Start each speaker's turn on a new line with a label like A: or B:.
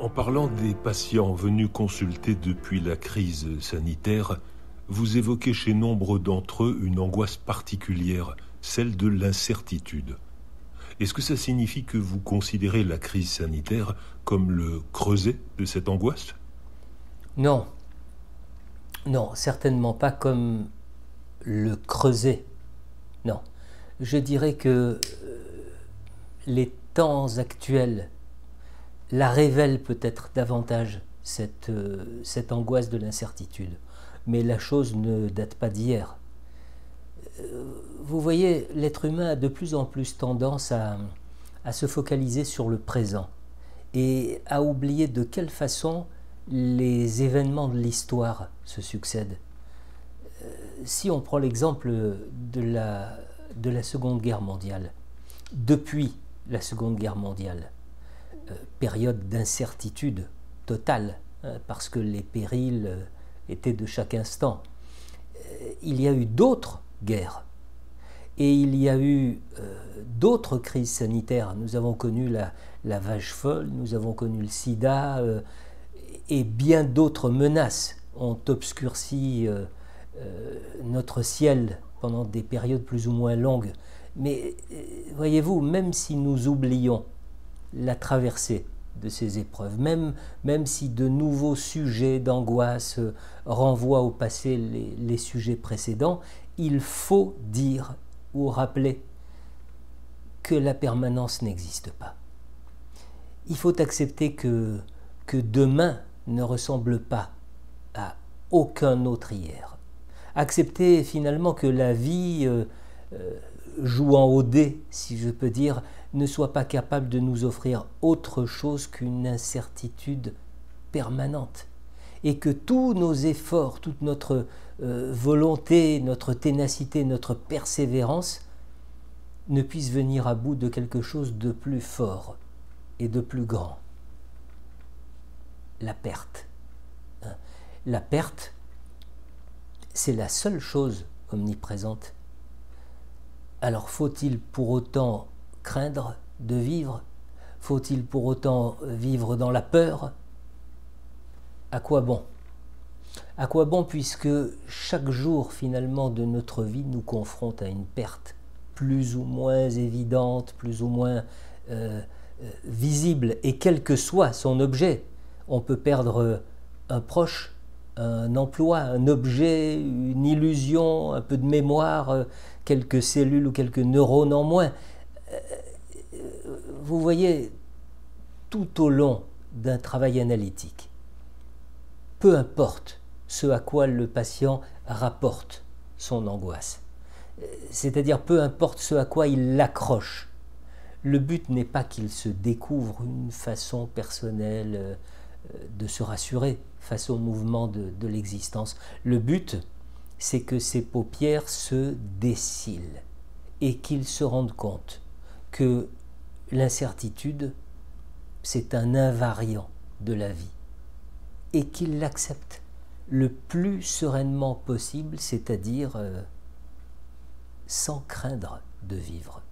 A: En parlant des patients venus consulter depuis la crise sanitaire, vous évoquez chez nombre d'entre eux une angoisse particulière, celle de l'incertitude. Est-ce que ça signifie que vous considérez la crise sanitaire comme le creuset de cette angoisse?
B: Non, non, certainement pas comme le creuset. Non, je dirais que les temps actuels la révèlent peut-être davantage, cette angoisse de l'incertitude. Mais la chose ne date pas d'hier. Vous voyez, l'être humain a de plus en plus tendance à se focaliser sur le présent et à oublier de quelle façon les événements de l'histoire se succèdent. Si on prend l'exemple de la Seconde Guerre mondiale, depuis la Seconde Guerre mondiale, période d'incertitude totale, parce que les périls étaient de chaque instant, il y a eu d'autres guerres et il y a eu d'autres crises sanitaires. Nous avons connu la vache folle, nous avons connu le sida et bien d'autres menaces ont obscurci notre ciel pendant des périodes plus ou moins longues. Mais voyez-vous, même si nous oublions la traversée de ces épreuves, même si de nouveaux sujets d'angoisse renvoient au passé les sujets précédents, il faut dire ou rappeler que la permanence n'existe pas. Il faut accepter que demain ne ressemble pas à aucun autre hier. Accepter finalement que la vie, jouant au dé, si je peux dire, ne soit pas capable de nous offrir autre chose qu'une incertitude permanente. Et que tous nos efforts, toute notre volonté, notre ténacité, notre persévérance ne puissent venir à bout de quelque chose de plus fort et de plus grand. La perte. La perte, c'est la seule chose omniprésente. Alors faut-il pour autant craindre de vivre? Faut-il pour autant vivre dans la peur? À quoi bon? À quoi bon, puisque chaque jour finalement de notre vie nous confronte à une perte plus ou moins évidente, plus ou moins visible, et quel que soit son objet. On peut perdre un proche, un emploi, un objet, une illusion, un peu de mémoire, quelques cellules ou quelques neurones en moins. Vous voyez, tout au long d'un travail analytique, peu importe ce à quoi le patient rapporte son angoisse, c'est-à-dire peu importe ce à quoi il l'accroche, le but n'est pas qu'il se découvre une façon personnelle de se rassurer face au mouvement de l'existence. Le but, c'est que ses paupières se descillent et qu'il se rende compte que l'incertitude, c'est un invariant de la vie et qu'il l'accepte le plus sereinement possible, c'est-à-dire sans craindre de vivre.